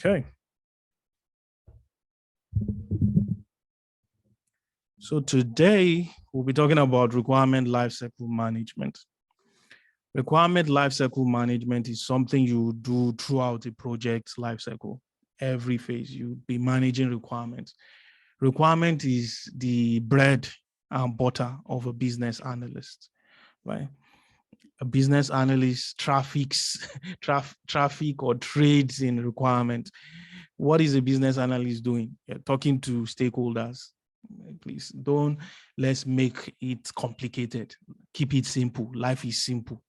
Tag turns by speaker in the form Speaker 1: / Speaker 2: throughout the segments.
Speaker 1: Okay. So today we'll be talking about requirement lifecycle management. Requirement lifecycle management is something you do throughout the project lifecycle. Every phase, you'll be managing requirements. Requirement is the bread and butter of a business analyst, right? A business analyst traffic or trades in requirements. What is a business analyst doing? You're talking to stakeholders. Please let's make it complicated. Keep it simple. Life is simple,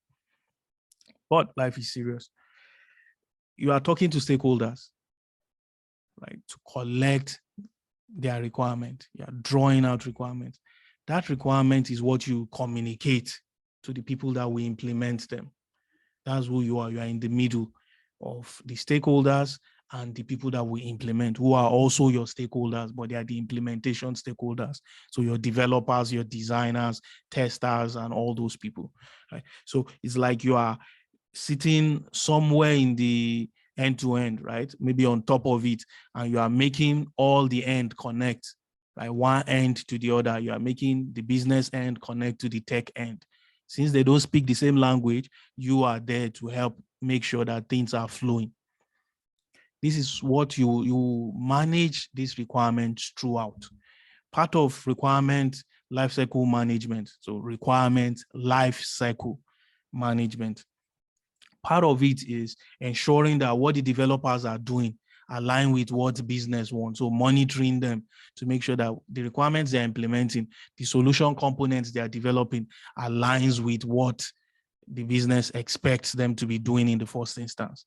Speaker 1: but life is serious. You are talking to stakeholders, right, to collect their requirement. You are drawing out requirements. That requirement is what you communicate to the people that will implement them. That's who you are. You are in the middle of the stakeholders and the people that will implement, who are also your stakeholders, but they are the implementation stakeholders. So your developers, your designers, testers, and all those people, right? So it's like you are sitting somewhere in the end-to-end, right? Maybe on top of it, and you are making all the end connect, right? One end to the other. You are making the business end connect to the tech end. Since they don't speak the same language, you are there to help make sure that things are flowing. This is what you manage these requirements throughout. Part of requirement lifecycle management, so requirement lifecycle management. Part of it is ensuring that what the developers are doing align with what business wants. So monitoring them to make sure that the requirements they're implementing, the solution components they are developing aligns with what the business expects them to be doing in the first instance.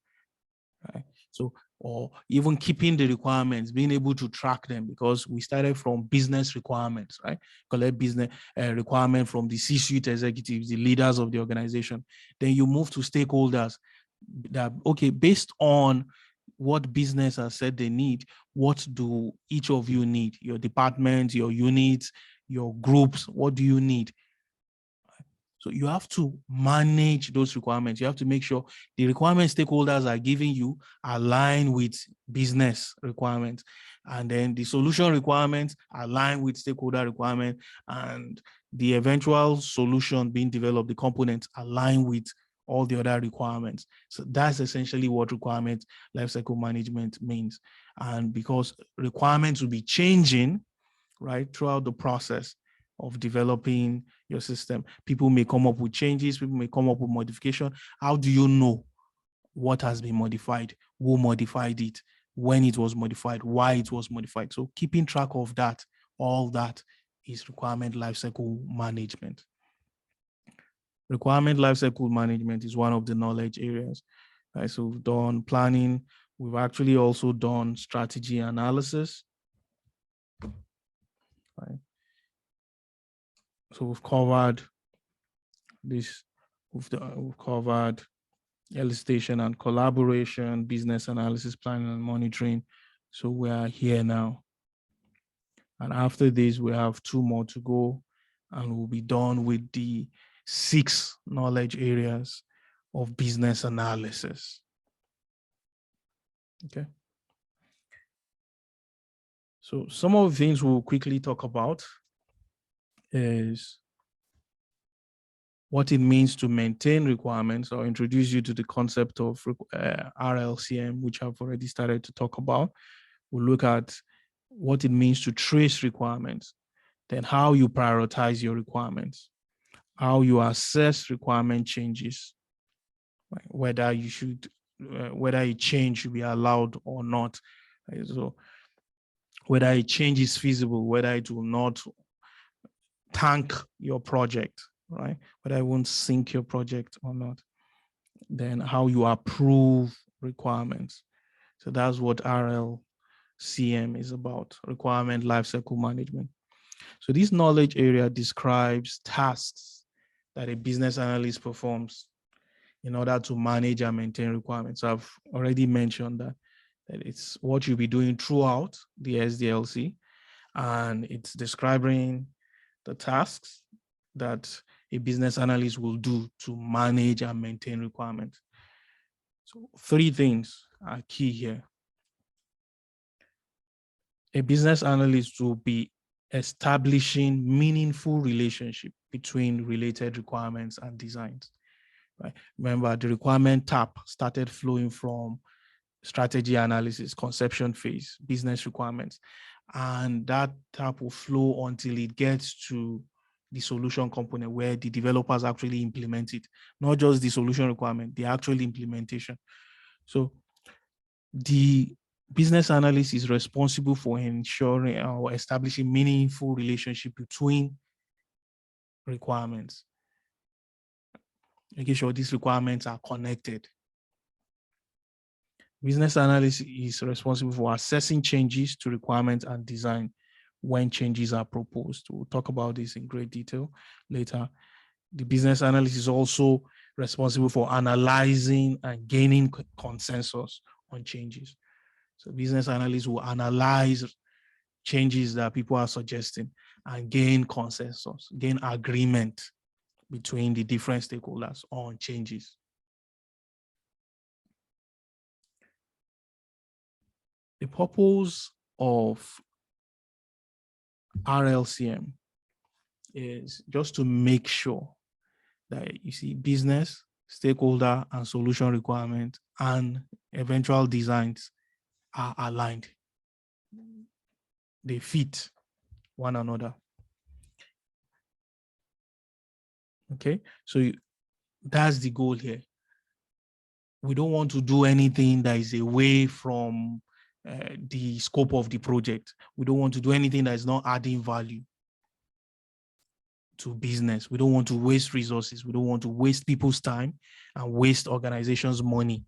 Speaker 1: Right? So, or even keeping the requirements, being able to track them, because we started from business requirements, right? Collect business requirement from the C-suite executives, the leaders of the organization. Then you move to stakeholders that, okay, based on what business has said they need, what do each of you need? Your departments, your units, your groups, what do you need? So you have to manage those requirements. You have to make sure the requirements stakeholders are giving you align with business requirements. And then the solution requirements align with stakeholder requirements, and the eventual solution being developed, the components align with all the other requirements. So that's essentially what requirement lifecycle management means. And because requirements will be changing, right, throughout the process of developing your system. People may come up with changes, people may come up with modification. How do you know what has been modified, who modified it, when it was modified, why it was modified? So keeping track of that, all that is requirement lifecycle management. Requirement lifecycle management is one of the knowledge areas. Right? So we've done planning. We've actually also done strategy analysis. Right? So we've covered this, we've covered elicitation and collaboration, business analysis, planning and monitoring. So we are here now. And after this, we have 2 more to go, and we'll be done with the 6 knowledge areas of business analysis. Okay. So some of the things we'll quickly talk about is what it means to maintain requirements, or introduce you to the concept of RLCM, which I've already started to talk about. We'll look at what it means to trace requirements, then how you prioritize your requirements, how you assess requirement changes, right? Whether you should, whether a change should be allowed or not. Right? So whether a change is feasible, whether it will not tank your project, right? Whether it won't sink your project or not. Then how you approve requirements. So that's what RLCM is about, requirement lifecycle management. So this knowledge area describes tasks that a business analyst performs in order to manage and maintain requirements. So I've already mentioned that it's what you'll be doing throughout the SDLC, and it's describing the tasks that a business analyst will do to manage and maintain requirements. So 3 things are key here. A business analyst will be establishing meaningful relationship between related requirements and designs. Right? Remember, the requirement tap started flowing from strategy analysis, conception phase, business requirements, and that tap will flow until it gets to the solution component where the developers actually implement it, not just the solution requirement, the actual implementation. So the business analyst is responsible for ensuring or establishing meaningful relationship between requirements, making sure these requirements are connected. Business analyst is responsible for assessing changes to requirements and design when changes are proposed. We'll talk about this in great detail later. The business analyst is also responsible for analyzing and gaining consensus on changes. So business analysts will analyze changes that people are suggesting and gain consensus, gain agreement between the different stakeholders on changes. The purpose of RLCM is just to make sure that you see business, stakeholder, and solution requirements and eventual designs are aligned. They fit one another. Okay, so that's the goal here. We don't want to do anything that is away from the scope of the project. We don't want to do anything that is not adding value to business. We don't want to waste resources. We don't want to waste people's time and waste organizations' money.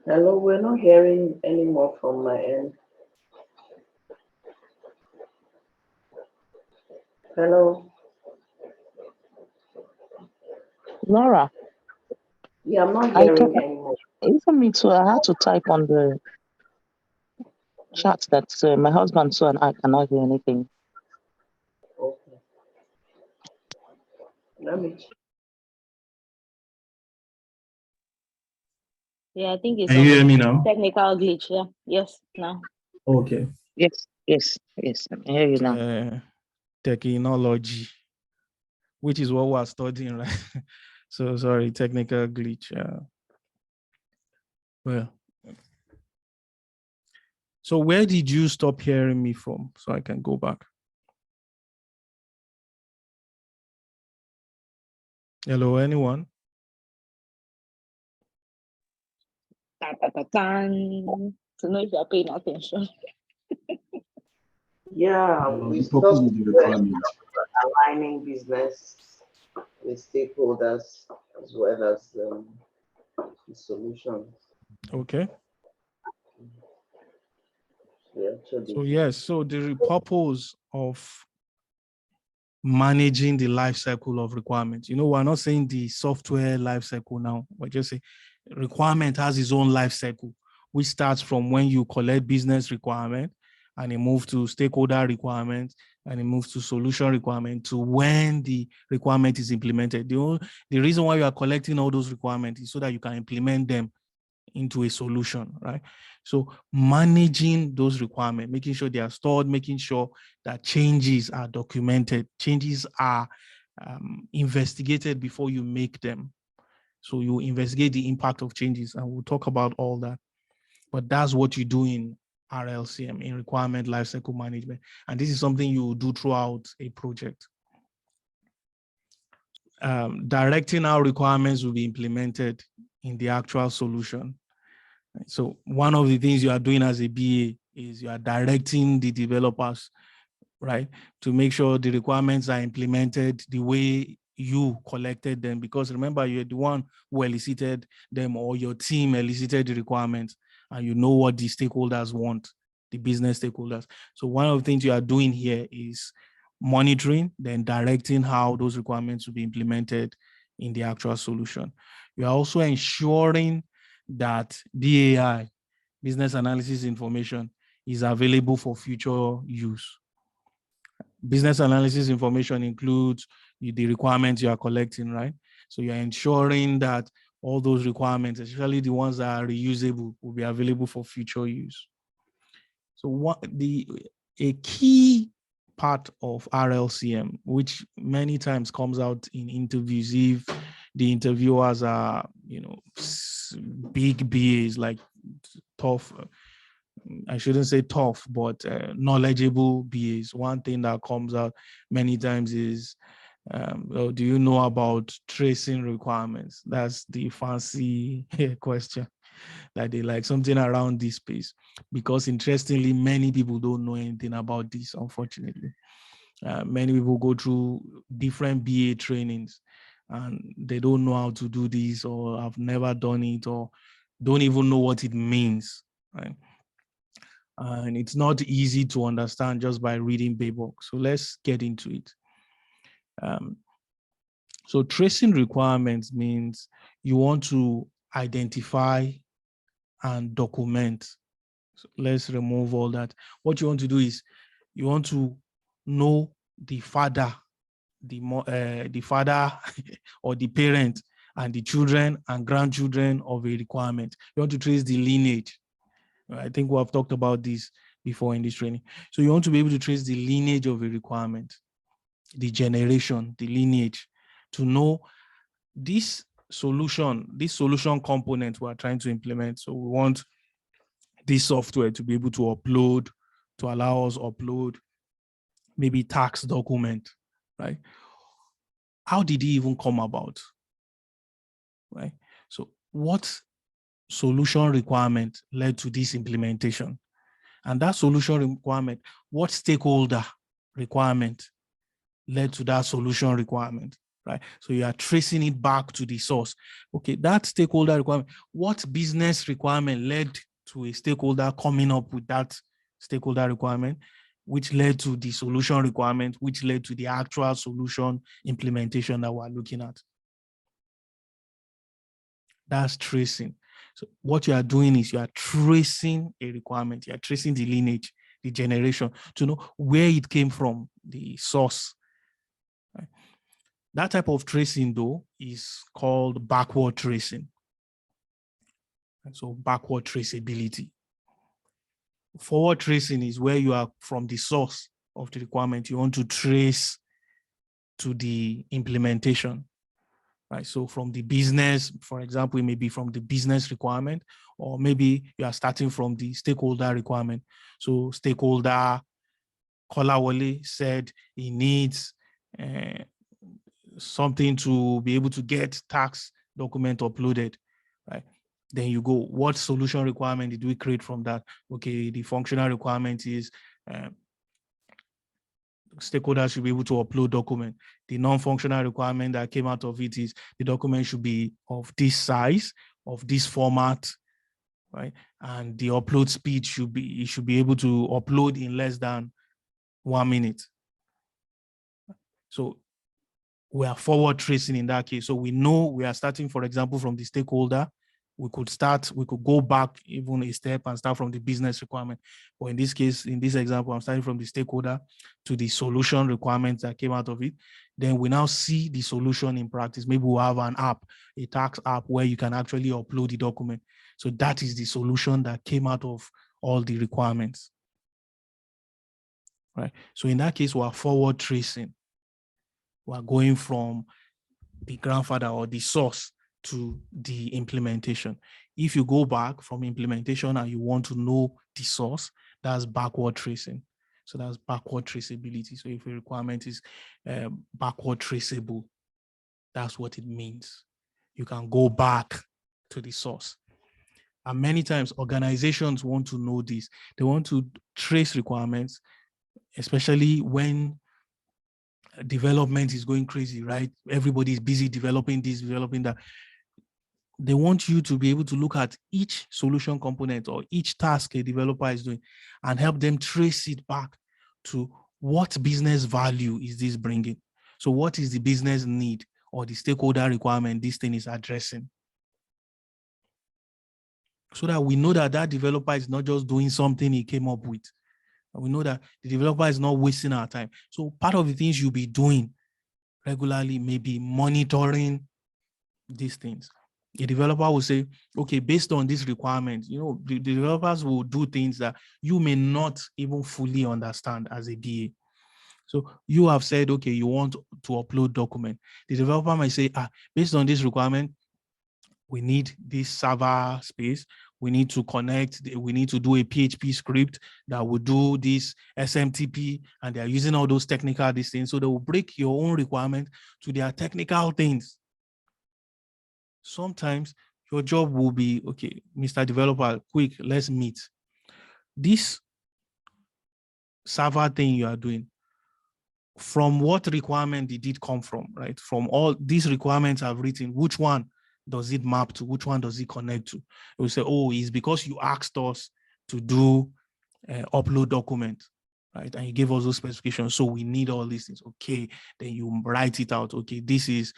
Speaker 2: Hello, we're not hearing anymore from my end. Hello.
Speaker 3: Laura.
Speaker 2: Yeah, I'm not hearing anymore.
Speaker 3: Even me too, I had to type on the chat that my husband too and I cannot hear anything.
Speaker 2: Okay. Let me check.
Speaker 4: Yeah, I think it's
Speaker 1: Can you hear me now?
Speaker 4: technical glitch. Yeah. Yes, now.
Speaker 1: Okay.
Speaker 3: Yes, I can hear you now.
Speaker 1: Technology, which is what we're studying, right? So sorry, technical glitch. Well, so where did you stop hearing me from so I can go back? Hello, anyone?
Speaker 4: To know if you are paying attention.
Speaker 2: Yeah, we stopped aligning business with stakeholders as well as the solutions.
Speaker 1: Okay.
Speaker 2: Yeah,
Speaker 1: so yes, so the purpose of managing the life cycle of requirements. We're not saying the software life cycle now. We're just saying requirement has its own life cycle, which starts from when you collect business requirement and it moves to stakeholder requirements and it moves to solution requirement to when the requirement is implemented. The reason why you are collecting all those requirements is so that you can implement them into a solution, right? So managing those requirements, making sure they are stored, making sure that changes are documented, changes are investigated before you make them. So you investigate the impact of changes, and we'll talk about all that. But that's what you do in RLCM, in requirement lifecycle management. And this is something you will do throughout a project. Directing how requirements will be implemented in the actual solution. So one of the things you are doing as a BA is you are directing the developers, right, to make sure the requirements are implemented the way you collected them. Because remember, you're the one who elicited them, or your team elicited the requirements, and you know what the stakeholders want, the business stakeholders. So one of the things you are doing here is monitoring, then directing how those requirements will be implemented in the actual solution. You are also ensuring that BAI, business analysis information, is available for future use. Business analysis information includes the requirements you are collecting, right? So you're ensuring that all those requirements, especially the ones that are reusable, will be available for future use. So a key part of RLCM, which many times comes out in interviews, if the interviewers are, big BAs, like tough, I shouldn't say tough, but knowledgeable BAs. One thing that comes out many times is, well, do you know about tracing requirements? That's the fancy question that they like, something around this space. Because interestingly, many people don't know anything about this, unfortunately. Many people go through different BA trainings and they don't know how to do this, or have never done it, or don't even know what it means, right? And it's not easy to understand just by reading Baybook. So let's get into it. So tracing requirements means you want to identify and document. So let's remove all that. What you want to do is you want to know the father, the father or the parent, and the children and grandchildren of a requirement. You want to trace the lineage. I think we have talked about this before in this training. So you want to be able to trace the lineage of a requirement, the generation, the lineage, to know this solution component we are trying to implement. So we want this software to be able to upload, to allow us upload maybe tax document, right? How did it even come about, right? So what solution requirement led to this implementation? And that solution requirement, what stakeholder requirement led to that solution requirement, right? So you are tracing it back to the source. Okay, that stakeholder requirement, what business requirement led to a stakeholder coming up with that stakeholder requirement, which led to the solution requirement, which led to the actual solution implementation that we're looking at. That's tracing. So what you are doing is you are tracing a requirement, you are tracing the lineage, the generation, to know where it came from, the source. Right? That type of tracing, though, is called backward tracing. And so backward traceability. Forward tracing is where you are from the source of the requirement, you want to trace to the implementation. Right. So from the business, for example, it may be from the business requirement, or maybe you are starting from the stakeholder requirement. So stakeholder Kolawole said he needs something to be able to get tax document uploaded, right? Then you go, what solution requirement did we create from that? Okay, the functional requirement is stakeholders should be able to upload document. The non-functional requirement that came out of it is the document should be of this size, of this format, right? And the upload speed should be able to upload in less than 1 minute. So we are forward tracing in that case. So we know we are starting, for example, from the stakeholder we could go back even a step and start from the business requirement. But in this case, in this example, I'm starting from the stakeholder to the solution requirements that came out of it. Then we now see the solution in practice. Maybe we'll have an app, a tax app where you can actually upload the document. So that is the solution that came out of all the requirements. Right. So in that case, we're forward tracing. We're going from the grandfather or the source to the implementation. If you go back from implementation and you want to know the source, that's backward tracing. So that's backward traceability. So if a requirement is backward traceable, that's what it means. You can go back to the source. And many times organizations want to know this. They want to trace requirements, especially when development is going crazy, right? Everybody is busy developing this, developing that. They want you to be able to look at each solution component or each task a developer is doing and help them trace it back to what business value is this bringing. So what is the business need or the stakeholder requirement this thing is addressing? So that we know that that developer is not just doing something he came up with. And we know that the developer is not wasting our time. So part of the things you'll be doing regularly may be monitoring these things. A developer will say, okay, based on this requirement, the developers will do things that you may not even fully understand as a BA. So you have said, okay, you want to upload document. The developer might say, based on this requirement, we need this server space. We need to connect. We need to do a PHP script that will do this SMTP, and they're using all those technical things. So they will break your own requirement to their technical things. Sometimes your job will be, okay, Mr. Developer, quick, let's meet. This server thing you are doing, from what requirement did it come from, right? From all these requirements I've written, which one does it map to? Which one does it connect to? We say, oh, it's because you asked us to do upload document, right? And you gave us those specifications. So we need all these things. Okay, then you write it out. Okay, this is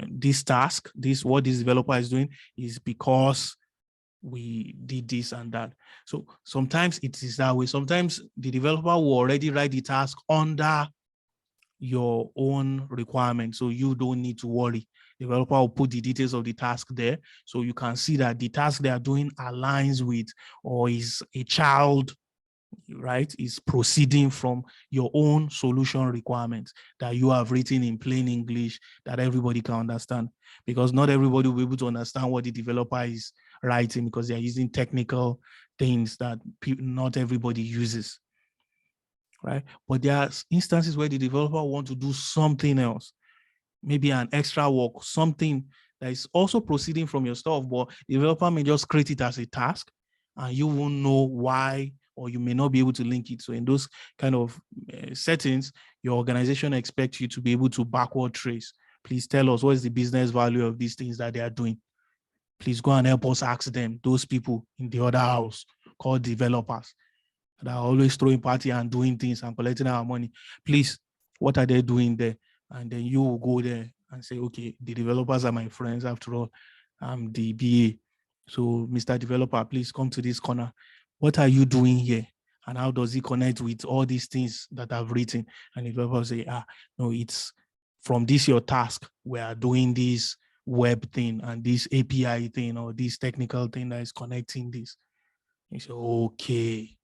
Speaker 1: this task. What this developer is doing is because we did this and that. So sometimes it is that way. Sometimes the developer will already write the task under your own requirement, so you don't need to worry. The developer will put the details of the task there, so you can see that the task they are doing aligns with or is a child, right, is proceeding from your own solution requirements that you have written in plain English that everybody can understand, because not everybody will be able to understand what the developer is writing because they are using technical things that not everybody uses. Right? But there are instances where the developer wants to do something else, maybe an extra work, something that is also proceeding from your stuff, but the developer may just create it as a task and you won't know why, or you may not be able to link it. So in those kind of settings, your organization expects you to be able to backward trace. Please tell us what is the business value of these things that they are doing. Please go and help us ask them, those people in the other house called developers, that are always throwing party and doing things and collecting our money. Please, what are they doing there? And then you will go there and say, okay, the developers are my friends. After all, I'm the BA. So Mr. Developer, please come to this corner. What are you doing here? And how does it connect with all these things that I've written? And the developer will say, no, it's from this your task. We are doing this web thing and this API thing or this technical thing that is connecting this. You say, okay.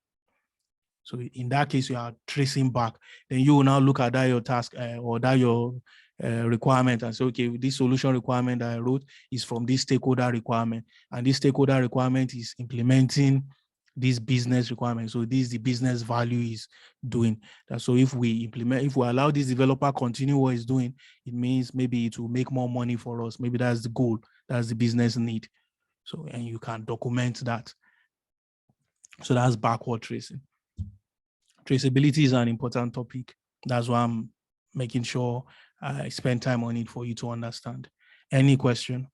Speaker 1: So in that case, you are tracing back. Then you will now look at that your task or that your requirement and say, okay, this solution requirement that I wrote is from this stakeholder requirement. And this stakeholder requirement is implementing this business requirement. So this is the business value is doing. So if we allow this developer continue what he's doing, it means maybe it will make more money for us. Maybe that's the goal. That's the business need. So, and you can document that. So that's backward tracing. Traceability is an important topic. That's why I'm making sure I spend time on it for you to understand. Any question?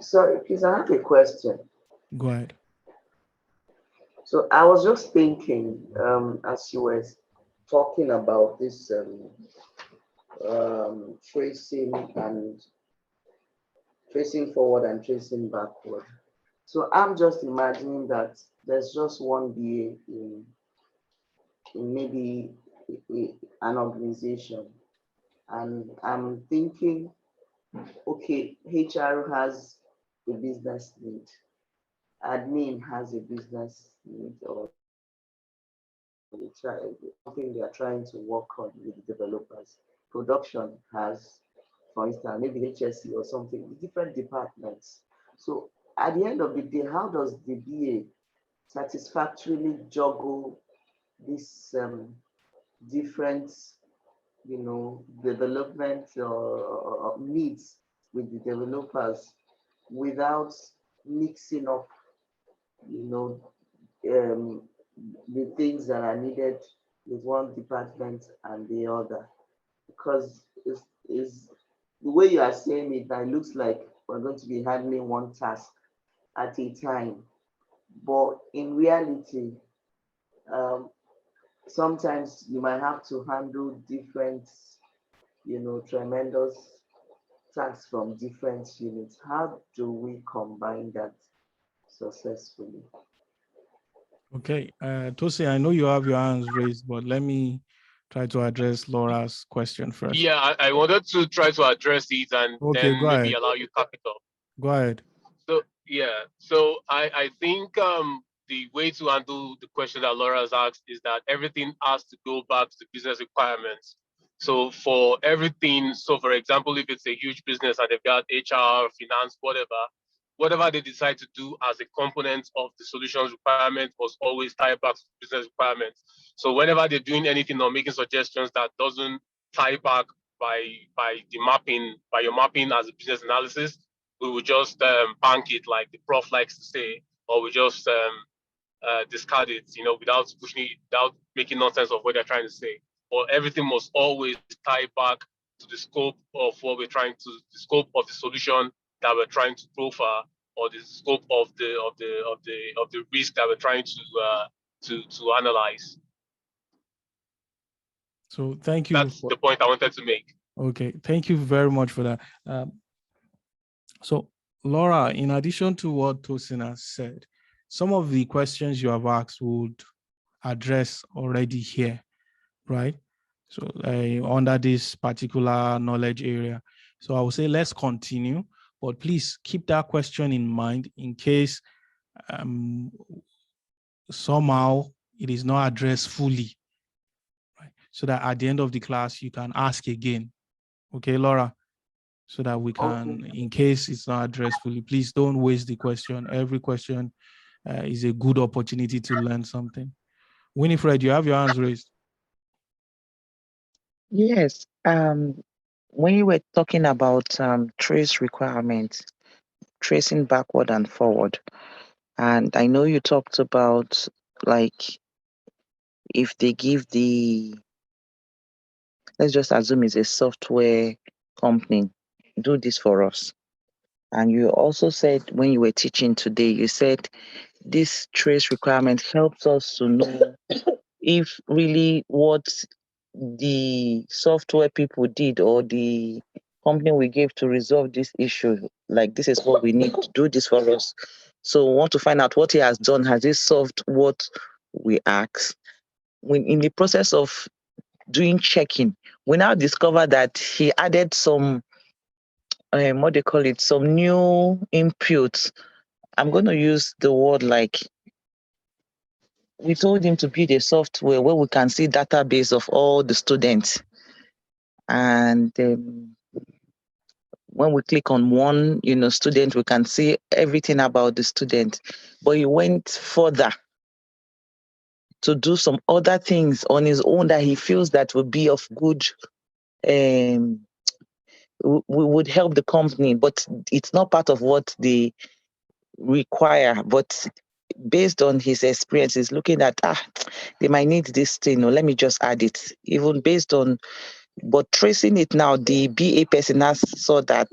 Speaker 2: Sorry, please, I have a question.
Speaker 1: Go ahead.
Speaker 2: So I was just thinking, as you were talking about this tracing forward and tracing backward. So I'm just imagining that there's just one BA in maybe an organization, and I'm thinking, okay, HR has a business need, admin has a business need, or something they are trying to work on with the developers. Production has, for instance, maybe HSC or something, different departments. So at the end of the day, how does the BA satisfactorily juggle these different, development or needs with the developers without mixing up, you know, um, the things that are needed with one department and the other? Because it's the way you are saying it, that it looks like we're going to be handling one task at a time. But in reality, um, sometimes you might have to handle different, tremendous tasks from different units. How do we combine that successfully?
Speaker 1: Okay, Tosi, I know you have your hands raised, but let me try to address Laura's question first.
Speaker 5: Yeah, I wanted to try to address it and
Speaker 1: Okay,
Speaker 5: then
Speaker 1: go
Speaker 5: maybe
Speaker 1: ahead.
Speaker 5: allow you to cap it off.
Speaker 1: Go ahead.
Speaker 5: So yeah, so I think the way to handle the question that Laura has asked is that everything has to go back to the business requirements. So for everything, so for example, if it's a huge business and they've got HR, finance, whatever they decide to do as a component of the solutions requirement was always tied back to business requirements. So whenever they're doing anything or making suggestions that doesn't tie back by your mapping as a business analysis, we would just bank it like the prof likes to say, or we just discard it, without pushing it, without making nonsense of what they're trying to say. Or everything must always tie back to the scope of what we're the scope of the solution that we're trying to profile, or the scope of the risk that we're trying to analyze.
Speaker 1: So thank you.
Speaker 5: That's the point I wanted to make.
Speaker 1: Okay, thank you very much for that. So Laura, in addition to what Tosin has said, some of the questions you have asked would address already here, right? So under this particular knowledge area. So I would say let's continue, but please keep that question in mind in case somehow it is not addressed fully, right? So that at the end of the class, you can ask again. Okay, Laura? So that we can, in case it's not addressed fully, please don't waste the question. Every question is a good opportunity to learn something. Winifred, you have your hands raised.
Speaker 3: Yes. When you were talking about trace requirements, tracing backward and forward, and I know you talked about like if they give let's just assume it's a software company, do this for us. And you also said when you were teaching today, you said this trace requirement helps us to know if really what the software people did or the company we gave to resolve this issue, like this is what we need to do this for us. So we want to find out what he has done. Has he solved what we asked? When in the process of doing checking, we now discover that he added some what they call it, some new inputs. I'm going to use the word like we told him to build a software where we can see database of all the students. And when we click on one, student, we can see everything about the student. But he went further to do some other things on his own that he feels that would be of good, would help the company, but it's not part of what they require. But based on his experience, he's looking at, they might need this thing, or let me just add it, even based on, but tracing it now, the BA person has saw that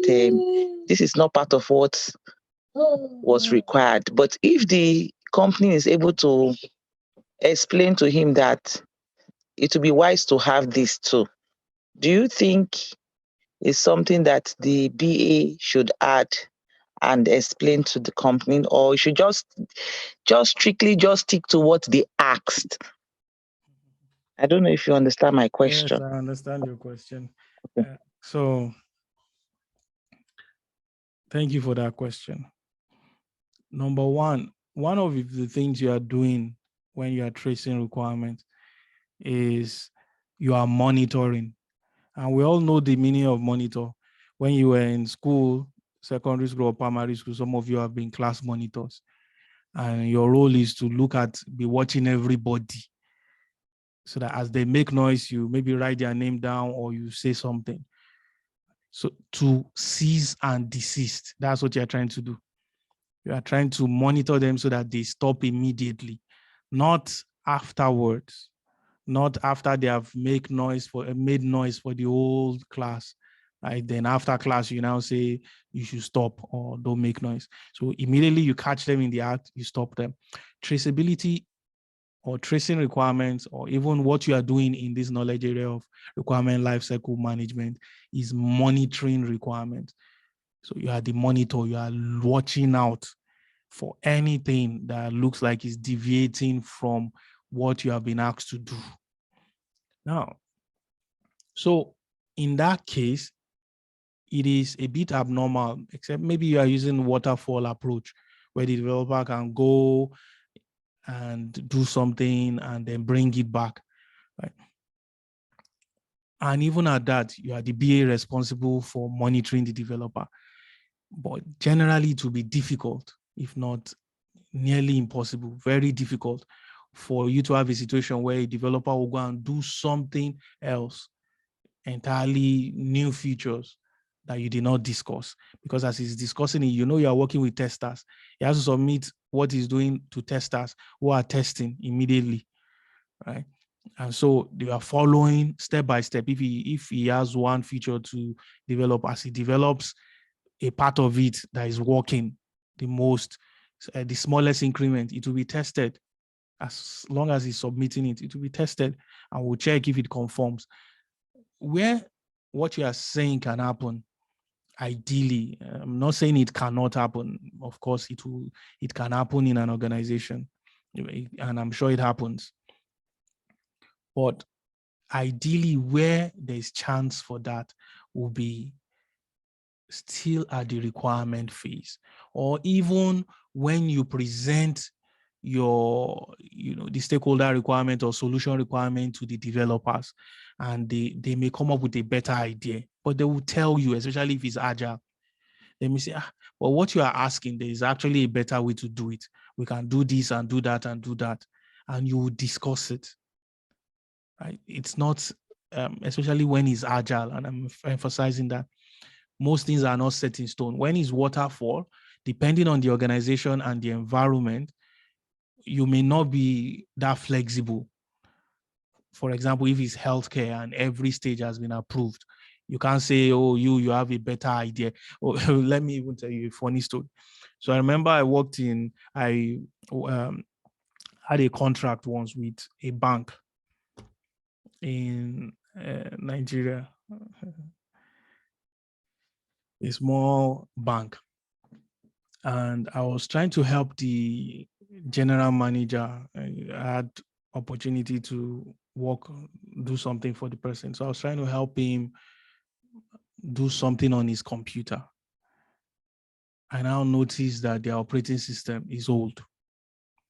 Speaker 3: this is not part of what was required. But if the company is able to explain to him that it would be wise to have this too. Do you think it's something that the BA should add and explain to the company, or you should just strictly just stick to what they asked? I don't know if you understand my
Speaker 1: Yes,
Speaker 3: question.
Speaker 1: I understand your question.
Speaker 3: Okay.
Speaker 1: So thank you for that question. Number one of the things you are doing when you are tracing requirements is you are monitoring. And we all know the meaning of monitor. When you were in school, secondary school or primary school, some of you have been class monitors. And your role is to be watching everybody, so that as they make noise, you maybe write their name down or you say something. So to cease and desist, that's what you're trying to do. You are trying to monitor them so that they stop immediately, not afterwards, not after they have made noise for the whole class. Right? Then after class, you now say you should stop or don't make noise. So immediately you catch them in the act, you stop them. Traceability or tracing requirements, or even what you are doing in this knowledge area of requirement lifecycle management, is monitoring requirements. So you are the monitor, you are watching out for anything that looks like it's deviating from what you have been asked to do. Now, so in that case, it is a bit abnormal, except maybe you are using waterfall approach, where the developer can go and do something and then bring it back, right? And even at that, you are the BA responsible for monitoring the developer. But generally, it will be difficult, if not nearly impossible, very difficult, for you to have a situation where a developer will go and do something else, entirely new features that you did not discuss. Because as he's discussing it, you are working with testers. He has to submit what he's doing to testers who are testing immediately, right? And so they are following step by step. If he has one feature to develop, as he develops a part of it that is working the smallest increment, it will be tested. As long as he's submitting it, it will be tested, and we'll check if it conforms. Where what you are saying can happen, ideally, I'm not saying it cannot happen. Of course, it can happen in an organization, and I'm sure it happens. But ideally, where there's chance for that will be still at the requirement phase, or even when you present the stakeholder requirement or solution requirement to the developers, and they may come up with a better idea, but they will tell you, especially if it's agile, they may say, well, what you are asking, there is actually a better way to do it. We can do this and do that and do that, and you will discuss it. Right? It's not, especially when it's agile, and I'm emphasizing that most things are not set in stone. When it's waterfall, depending on the organization and the environment, you may not be that flexible. For example, if it's healthcare and every stage has been approved, you can't say, oh, you have a better idea. Oh, let me even tell you a funny story. So I remember I had a contract once with a bank in Nigeria, a small bank. And I was trying to help the general manager. I had opportunity to do something for the person. So I was trying to help him do something on his computer. I now noticed that their operating system is old.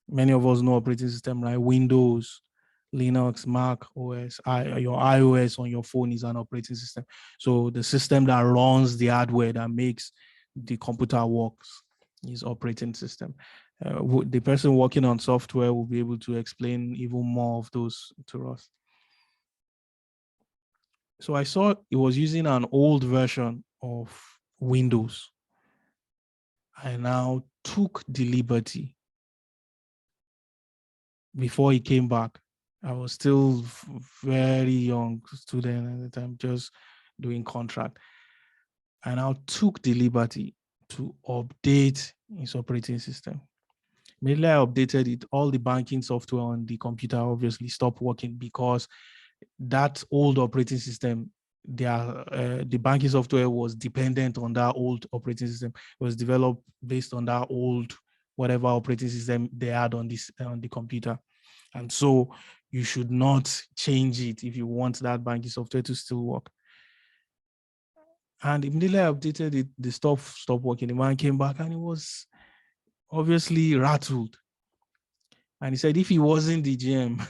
Speaker 1: Many of us know operating system, right? Windows, Linux, Mac OS, your iOS on your phone is an operating system. So the system that runs the hardware that makes the computer works is operating system. The person working on software will be able to explain even more of those to us. So I saw it was using an old version of Windows. I now took the liberty, before he came back. I was still very young student at the time, just doing contract. I now took the liberty to update his operating system. Immediately I updated it, all the banking software on the computer obviously stopped working because that old operating system, the banking software was dependent on that old operating system. It was developed based on that old whatever operating system they had on the computer. And so you should not change it if you want that banking software to still work. And immediately I updated it, the stuff stopped working. The man came back and he was obviously rattled. And he said if he wasn't the GM,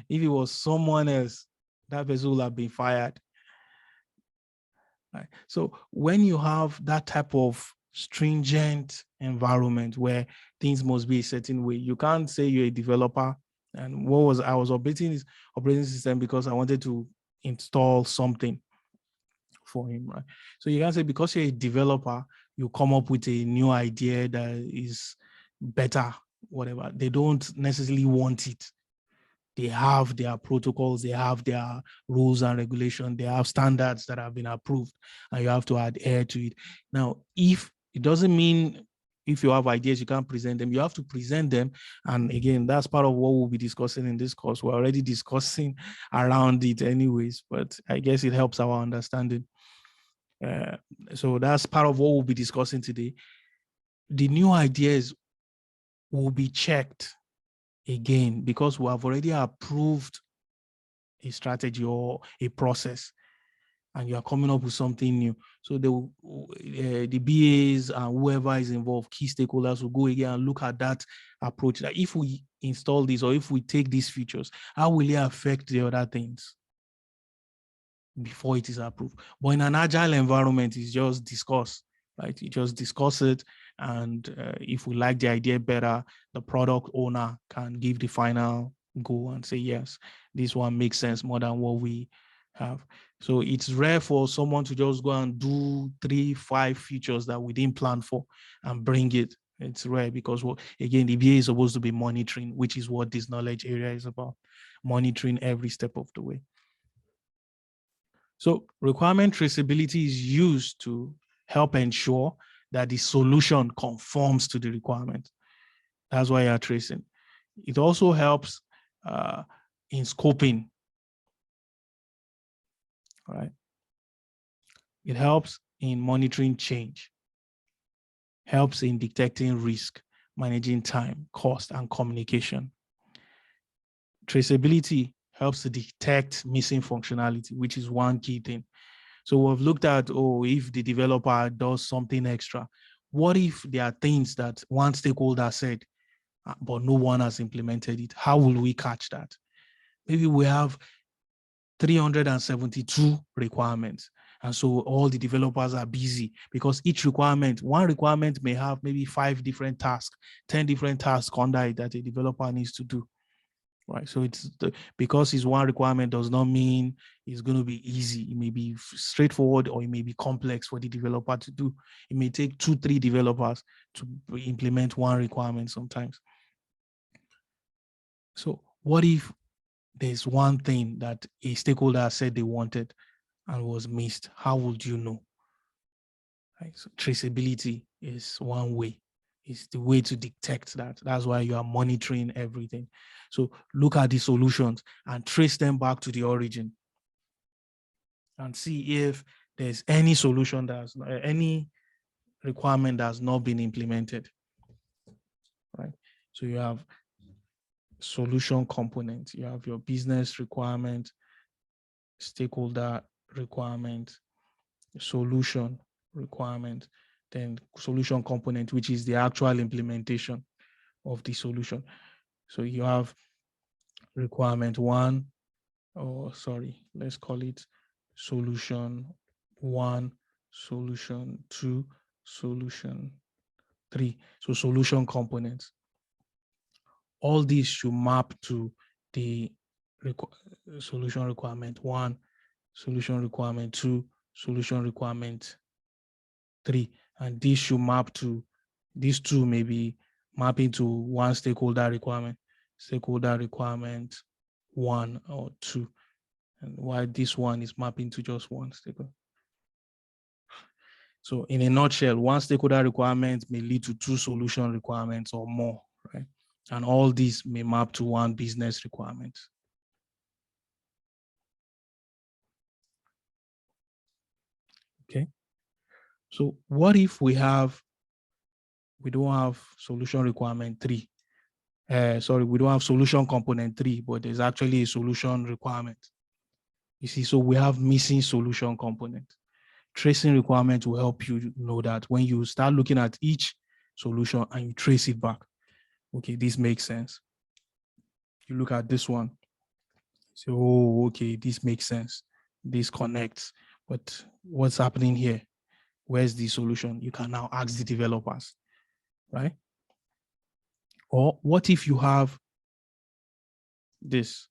Speaker 1: if it was someone else, that person would have been fired. Right. So when you have that type of stringent environment where things must be a certain way, you can't say you're a developer. And I was updating this operating system because I wanted to install something for him, right? So you can't say because you're a developer, you come up with a new idea that is better, whatever. They don't necessarily want it. They have their protocols, they have their rules and regulations, they have standards that have been approved, and you have to adhere to it. Now, if it doesn't mean if you have ideas, you can't present them, you have to present them. And again, that's part of what we'll be discussing in this course. We're already discussing around it anyways, but I guess it helps our understanding. So that's part of what we'll be discussing today. The new ideas will be checked again because we have already approved a strategy or a process, and you are coming up with something new. So the BAs and whoever is involved, key stakeholders, will go again and look at that approach. That if we install this or if we take these features, how will it affect the other things before it is approved? But in an agile environment, it's just discuss, right? You just discuss it, and if we like the idea better, the product owner can give the final go and say, yes, this one makes sense more than what we have. So it's rare for someone to just go and do 3-5 features that we didn't plan for and bring it. It's rare because, again, the BA is supposed to be monitoring, which is what this knowledge area is about, monitoring every step of the way. So requirement traceability is used to help ensure that the solution conforms to the requirement. That's why you're tracing. It also helps in scoping, right? It helps in monitoring change, helps in detecting risk, managing time, cost, and communication. Traceability helps to detect missing functionality, which is one key thing. So we've looked at, if the developer does something extra, what if there are things that one stakeholder said, but no one has implemented it? How will we catch that? Maybe we have 372 requirements. And so all the developers are busy because one requirement may have maybe 5 different tasks, 10 different tasks under it that a developer needs to do. Right. So because it's one requirement does not mean it's going to be easy. It may be straightforward or it may be complex for the developer to do. It may take 2-3 developers to implement one requirement sometimes. So what if there's one thing that a stakeholder said they wanted and was missed? How would you know? Right. So traceability is one way. It's the way to detect that. That's why you are monitoring everything. So look at the solutions and trace them back to the origin and see if there's any solution that's any requirement that's not been implemented. Right. So you have solution component, you have your business requirement, stakeholder requirement, solution requirement, then solution component, which is the actual implementation of the solution. So you have requirement 1, let's call it solution 1, solution 2, solution 3. So solution components. All these should map to the solution requirement 1, solution requirement 2, solution requirement 3. And this should map to, these two may be mapping to one stakeholder requirement 1 or 2. And why this one is mapping to just one stakeholder. So in a nutshell, one stakeholder requirement may lead to 2 solution requirements or more, right? And all these may map to one business requirement. Okay. So what if we don't have solution requirement 3? We don't have solution component 3, but there's actually a solution requirement. You see, so we have missing solution component. Tracing requirement will help you know that when you start looking at each solution and you trace it back. Okay, this makes sense. You look at this one. So, oh, okay, this makes sense. This connects. But what's happening here? Where's the solution? You can now ask the developers, right? Or what if you have this?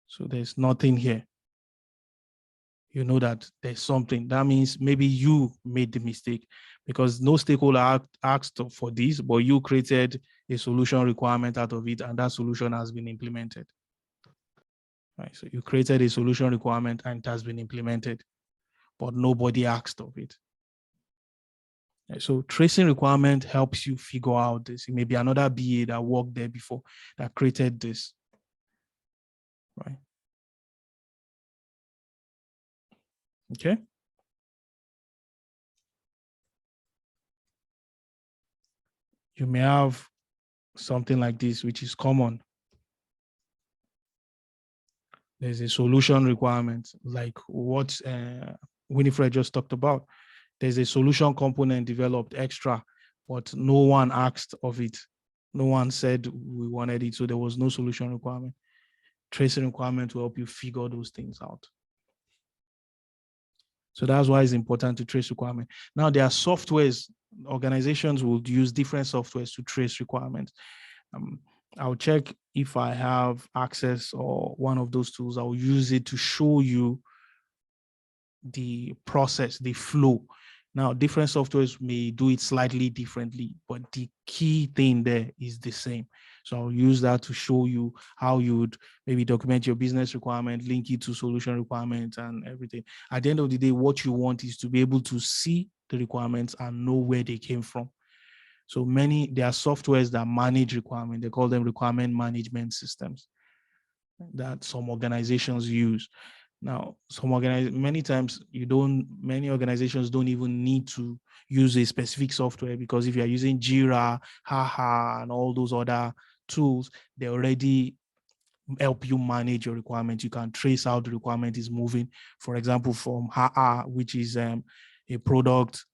Speaker 1: So there's nothing here. You know that there's something. That means maybe you made the mistake because no stakeholder asked for this, but you created a solution requirement out of it, and that solution has been implemented. Right. So you created a solution requirement and it has been implemented, but nobody asked of it. Right. So tracing requirement helps you figure out this. It may be another BA that worked there before that created this. Right. Okay. You may have something like this, which is common. There's a solution requirement, like what Winifred just talked about. There's a solution component developed extra, but no one asked of it. No one said we wanted it, so there was no solution requirement. Tracing requirement will help you figure those things out. So that's why it's important to trace requirement. Now, there are softwares, organizations will use different softwares to trace requirements. I'll check if I have access or one of those tools. I'll use it to show you the process, the flow. Now, different softwares may do it slightly differently, but the key thing there is the same. So I'll use that to show you how you would maybe document your business requirement, link it to solution requirements and everything. At the end of the day, what you want is to be able to see the requirements and know where they came from. So there are softwares that manage requirements. They call them requirement management systems that some organizations use. Now, many times many organizations don't even need to use a specific software because if you're using Jira, Haha, and all those other tools, they already help you manage your requirements. You can trace how the requirement is moving. For example, from Haha, which is a product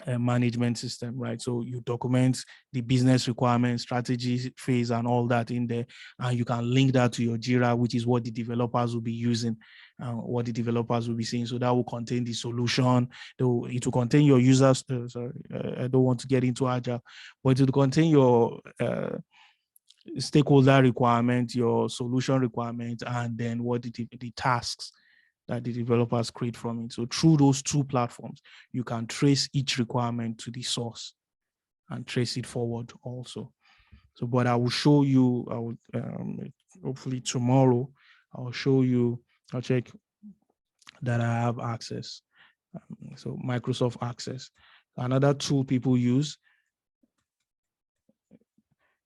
Speaker 1: management system, right? So you document the business requirements, strategy phase, and all that in there, and you can link that to your Jira, which is what the developers will be using, what the developers will be seeing. So that will contain the solution. Though it will contain your users. I don't want to get into Agile, but it will contain your stakeholder requirement, your solution requirement, and then what the tasks that the developers create from it. So through those two platforms, you can trace each requirement to the source and trace it forward also. So, but I will show you, I will hopefully tomorrow, I'll show you, I'll check that I have access. So Microsoft Access. Another tool people use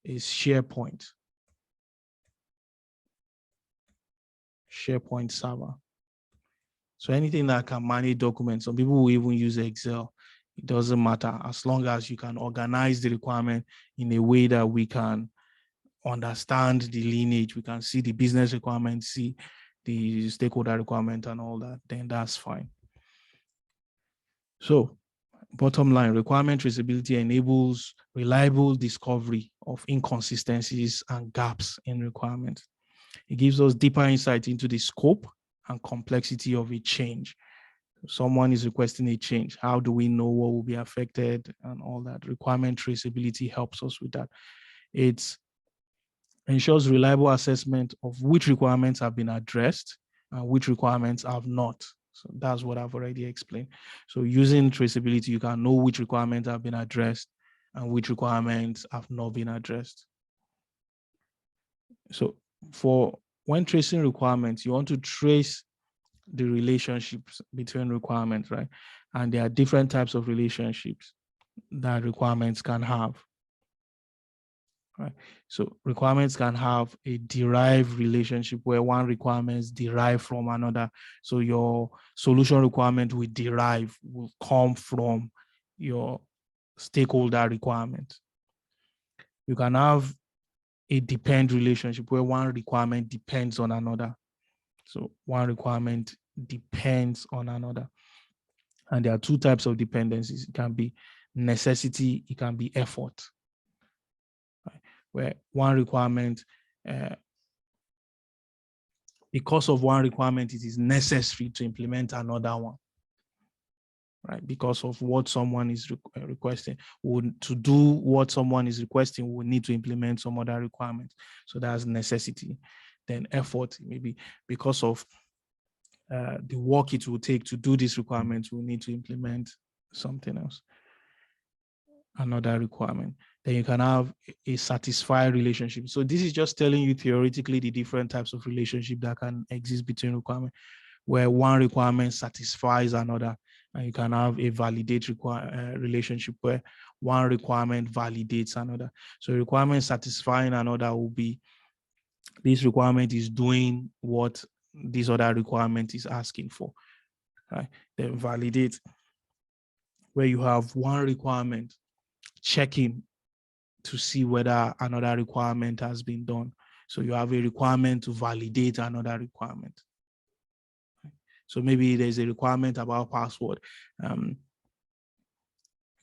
Speaker 1: is SharePoint server. So anything that can manage documents, some people will even use Excel. It doesn't matter as long as you can organize the requirement in a way that we can understand the lineage, we can see the business requirement, see the stakeholder requirement and all that, then that's fine. So bottom line, requirement traceability enables reliable discovery of inconsistencies and gaps in requirements. It gives us deeper insight into the scope and complexity of a change. Someone is requesting a change. How do we know what will be affected and all that? Requirement traceability helps us with that. It ensures reliable assessment of which requirements have been addressed and which requirements have not. So that's what I've already explained. So using traceability, you can know which requirements have been addressed and which requirements have not been addressed. So for when tracing requirements, you want to trace the relationships between requirements, right? And there are different types of relationships that requirements can have. Right. So requirements can have a derived relationship where one requirement is derived from another. So your solution requirement will come from your stakeholder requirement. You can have a depend relationship where one requirement depends on another. So one requirement depends on another. And there are two types of dependencies. It can be necessity, it can be effort. Right? Where one requirement, because of one requirement, it is necessary to implement another one. Right? Because of what someone is requesting. To do what someone is requesting, we need to implement some other requirements. So that's necessity. Then effort, maybe because of the work it will take to do these requirements, we'll need to implement something else, another requirement. Then you can have a satisfied relationship. So this is just telling you theoretically the different types of relationship that can exist between requirements, where one requirement satisfies another. And you can have a validate relationship where one requirement validates another. So requirement satisfying another will be this requirement is doing what this other requirement is asking for. Right? Then validate, where you have one requirement checking to see whether another requirement has been done. So you have a requirement to validate another requirement. So maybe there's a requirement about password.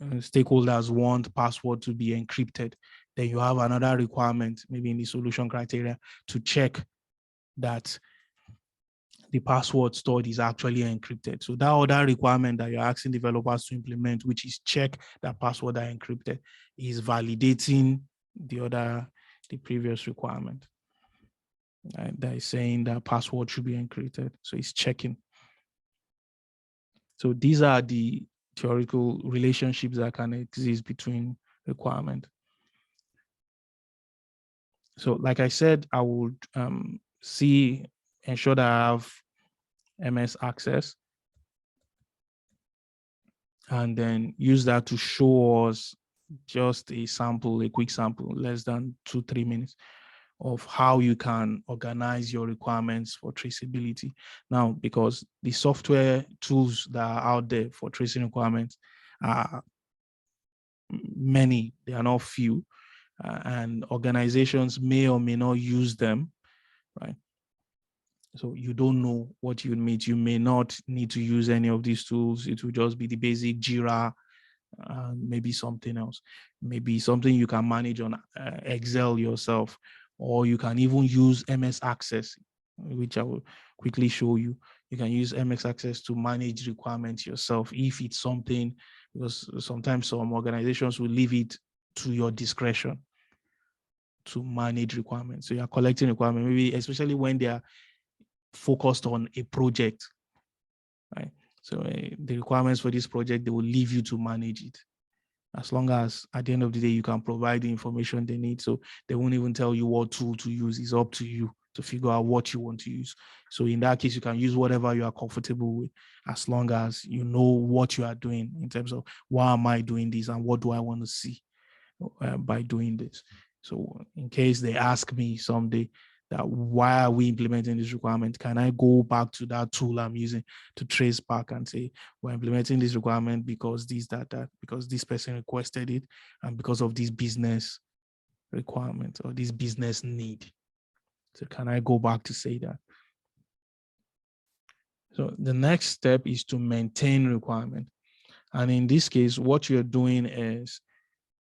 Speaker 1: Stakeholders want password to be encrypted. Then you have another requirement, maybe in the solution criteria, to check that the password stored is actually encrypted. So that other requirement that you're asking developers to implement, which is check that password are encrypted, is validating the previous requirement. That is saying that password should be encrypted. So it's checking. So these are the theoretical relationships that can exist between requirements. So like I said, I would ensure that I have MS Access and then use that to show us just a quick sample, less than 2-3 minutes, of how you can organize your requirements for traceability. Now, because the software tools that are out there for tracing requirements are many, they are not few, and organizations may or may not use them, right? So you don't know what you need. You may not need to use any of these tools. It will just be the basic Jira, maybe something else, maybe something you can manage on Excel yourself, or you can even use MS Access, which I will quickly show you. You can use MS Access to manage requirements yourself if it's something, because sometimes some organizations will leave it to your discretion to manage requirements. So you're collecting requirements, maybe especially when they are focused on a project, right? So the requirements for this project, they will leave you to manage it. As long as at the end of the day, you can provide the information they need. So they won't even tell you what tool to use. It's up to you to figure out what you want to use. So in that case, you can use whatever you are comfortable with, as long as you know what you are doing in terms of why am I doing this and what do I want to see by doing this. So in case they ask me someday that why are we implementing this requirement, can I go back to that tool I'm using to trace back and say, we're implementing this requirement because because this person requested it and because of this business requirement or this business need. So can I go back to say that? So the next step is to maintain requirement. And in this case, what you're doing is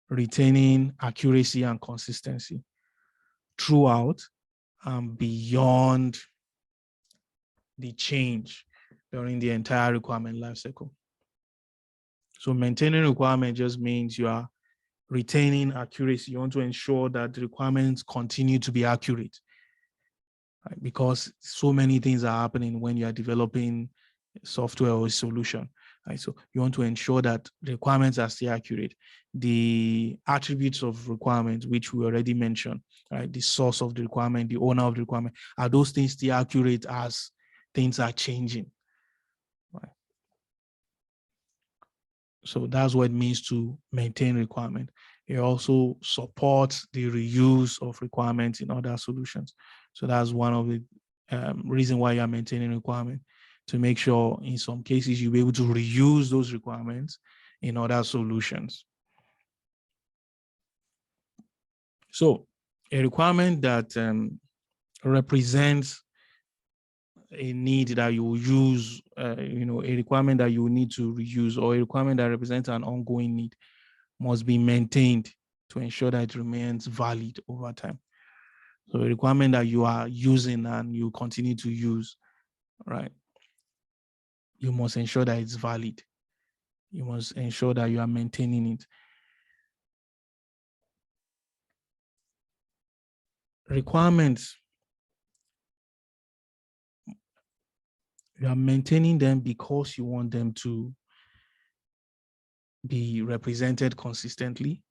Speaker 1: retaining accuracy and consistency throughout and beyond the change during the entire requirement lifecycle. So maintaining requirement just means you are retaining accuracy. You want to ensure that the requirements continue to be accurate, right? Because so many things are happening when you are developing software or a solution, right? So you want to ensure that the requirements are still accurate. The attributes of requirements, which we already mentioned, right? The source of the requirement, the owner of the requirement, are those things still accurate as things are changing, right? So that's what it means to maintain requirement. It also supports the reuse of requirements in other solutions. So that's one of the reason why you're maintaining requirement, to make sure in some cases you'll be able to reuse those requirements in other solutions. So a requirement that represents a need that you will use, a requirement that you will need to reuse, or a requirement that represents an ongoing need, must be maintained to ensure that it remains valid over time. So a requirement that you are using and you continue to use, right? You must ensure that it's valid. You must ensure that you are maintaining it. Requirements, you are maintaining them because you want them to be represented consistently,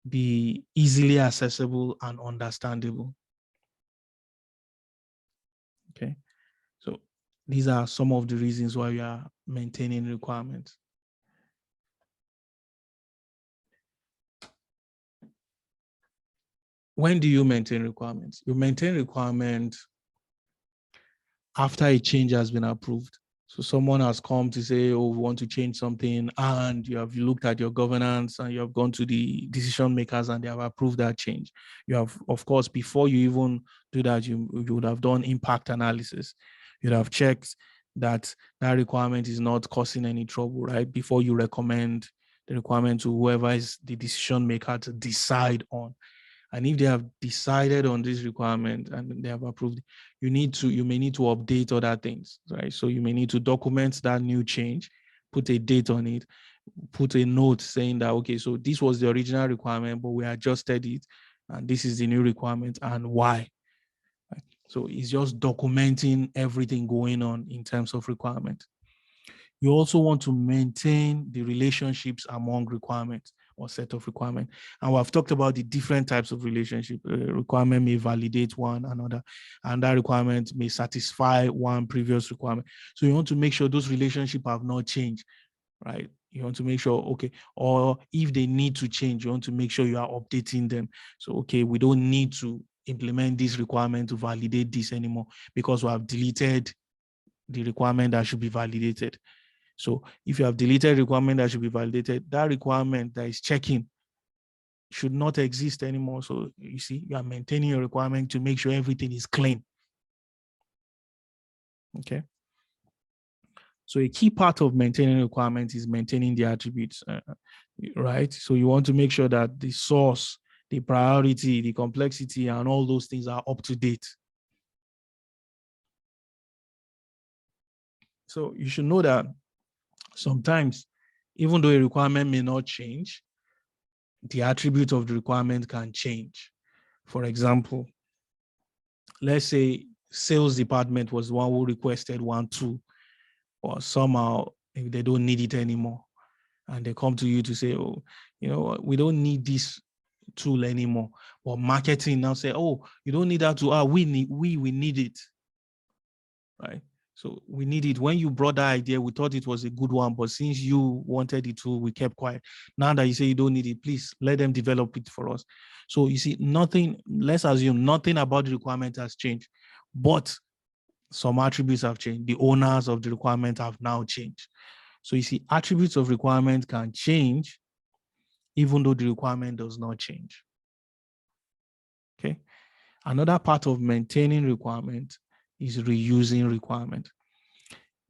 Speaker 1: be easily accessible and understandable. Okay, so these are some of the reasons why we are maintaining requirements. When do you maintain requirements? You maintain requirements after a change has been approved. So someone has come to say, oh, we want to change something, and you have looked at your governance and you have gone to the decision makers and they have approved that change. You have, of course, before you even do that, you would have done impact analysis. You'd have checked that that requirement is not causing any trouble, right? Before you recommend the requirement to whoever is the decision maker to decide on. And if they have decided on this requirement and they have approved, you may need to update other things, right? So you may need to document that new change, put a date on it, put a note saying that, okay, so this was the original requirement, but we adjusted it, and this is the new requirement and why. Right? So it's just documenting everything going on in terms of requirement. You also want to maintain the relationships among requirements or set of requirements. And we've talked about the different types of relationship. Requirement may validate one another, and that requirement may satisfy one previous requirement. So you want to make sure those relationships have not changed, right? You want to make sure, okay, or if they need to change, you want to make sure you are updating them. So, okay, we don't need to implement this requirement to validate this anymore because we have deleted the requirement that should be validated. So if you have deleted requirement that should be validated, that requirement that is checking should not exist anymore. So you see, you are maintaining a requirement to make sure everything is clean. Okay. So a key part of maintaining requirements is maintaining the attributes, right? So you want to make sure that the source, the priority, the complexity, and all those things are up to date. So you should know that sometimes, even though a requirement may not change, the attribute of the requirement can change. For example, let's say sales department was the one who requested 1, 2, or somehow they don't need it anymore. And they come to you to say, oh, we don't need this tool anymore. Or marketing now say, oh, you don't need that tool. We need it, right? So we need it. When you brought that idea, we thought it was a good one, but since you wanted the tool, we kept quiet. Now that you say you don't need it, please let them develop it for us. So you see, let's assume nothing about the requirement has changed, but some attributes have changed. The owners of the requirement have now changed. So you see, attributes of requirement can change even though the requirement does not change. Okay. Another part of maintaining requirement is reusing requirement.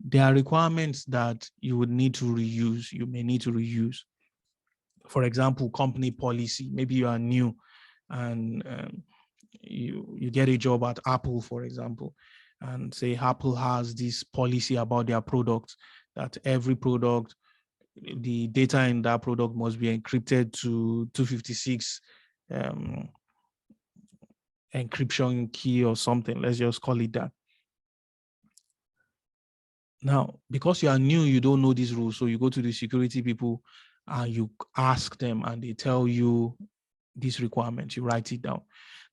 Speaker 1: There are requirements that you would need to reuse, you may need to reuse. For example, company policy. Maybe you are new and you get a job at Apple, for example, and say Apple has this policy about their product, that every product, the data in that product must be encrypted to 256 encryption key or something. Let's just call it that. Now, because you are new, you don't know these rules. So you go to the security people and you ask them and they tell you these requirements, you write it down.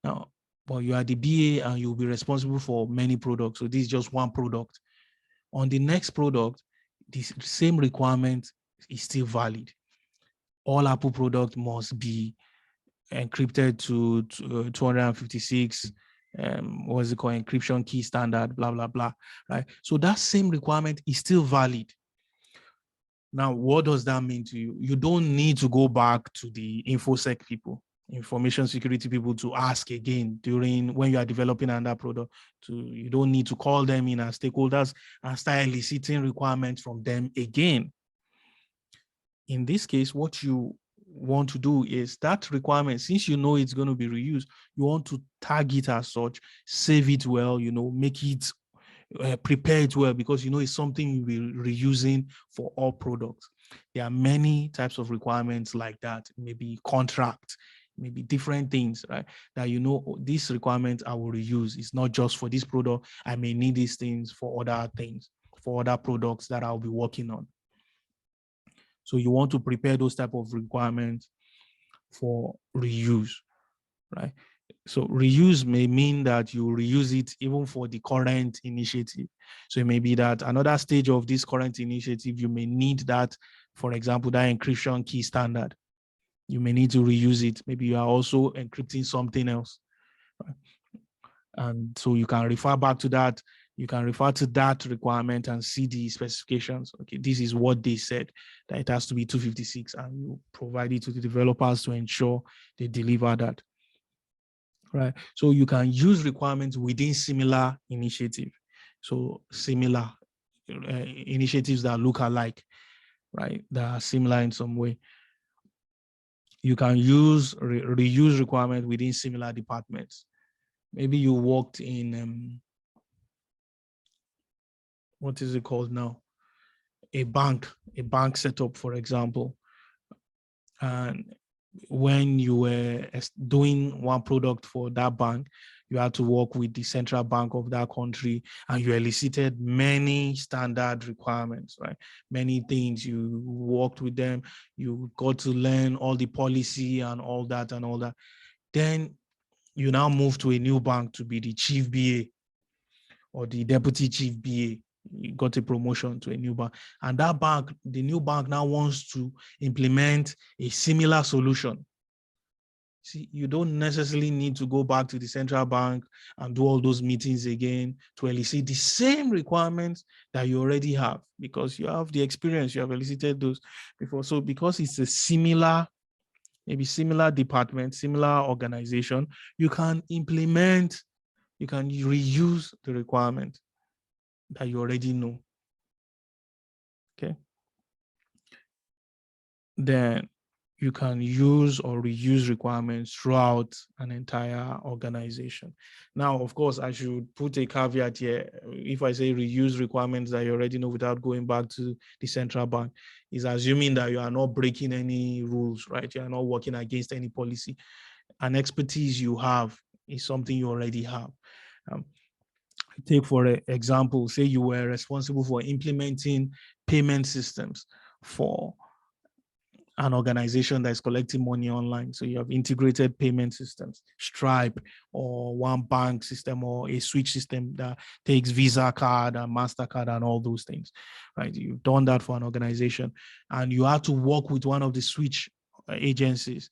Speaker 1: Now, but you are the BA and you'll be responsible for many products. So this is just one product. On the next product, this same requirement is still valid. all Apple products must be encrypted to 256, what's it called, encryption key standard, blah, blah, blah, right? So that same requirement is still valid. Now, what does that mean to you? You don't need to go back to the InfoSec people, information security people, to ask again when you are developing another product. You don't need to call them in as stakeholders and start eliciting requirements from them again. In this case, what you want to do is that requirement, since you know it's going to be reused, you want to tag it as such, save it well, make it prepare it well, because it's something you'll be reusing for all products. There are many types of requirements like that, maybe contract, maybe different things, right? That these requirements I will reuse. It's not just for this product. I may need these things for other things, for other products that I'll be working on. So you want to prepare those type of requirements for reuse, right? So reuse may mean that you reuse it even for the current initiative. So it may be that another stage of this current initiative, you may need that, for example, that encryption key standard. You may need to reuse it. Maybe you are also encrypting something else, right? And so you can refer back to that. You can refer to that requirement and see the specifications. Okay, this is what they said, that it has to be 256, and you provide it to the developers to ensure they deliver that. Right. So you can use requirements within similar initiative. So similar initiatives that look alike, right? That are similar in some way. You can use reuse requirements within similar departments. Maybe you worked in what is it called now? A bank setup, for example. And when you were doing one product for that bank, you had to work with the central bank of that country, and you elicited many standard requirements, right? Many things. You worked with them, you got to learn all the policy and all that. Then you now move to a new bank to be the chief BA or the deputy chief BA. You got a promotion to a new bank, and that bank, the new bank, now wants to implement a similar solution. See, you don't necessarily need to go back to the central bank and do all those meetings again to elicit the same requirements that you already have, because you have the experience, you have elicited those before. So because it's a similar, maybe similar department, similar organization, you can implement, you can reuse the requirement that you already know. Okay. Then you can use or reuse requirements throughout an entire organization. Now, of course, I should put a caveat here. If I say reuse requirements that you already know without going back to the central bank, is assuming that you are not breaking any rules, right? You are not working against any policy. An expertise you have is something you already have. Take for example, say you were responsible for implementing payment systems for an organization that is collecting money online. So you have integrated payment systems, Stripe, or one bank system, or a switch system that takes Visa card and MasterCard and all those things, right? You've done that for an organization, and you have to work with one of the switch agencies,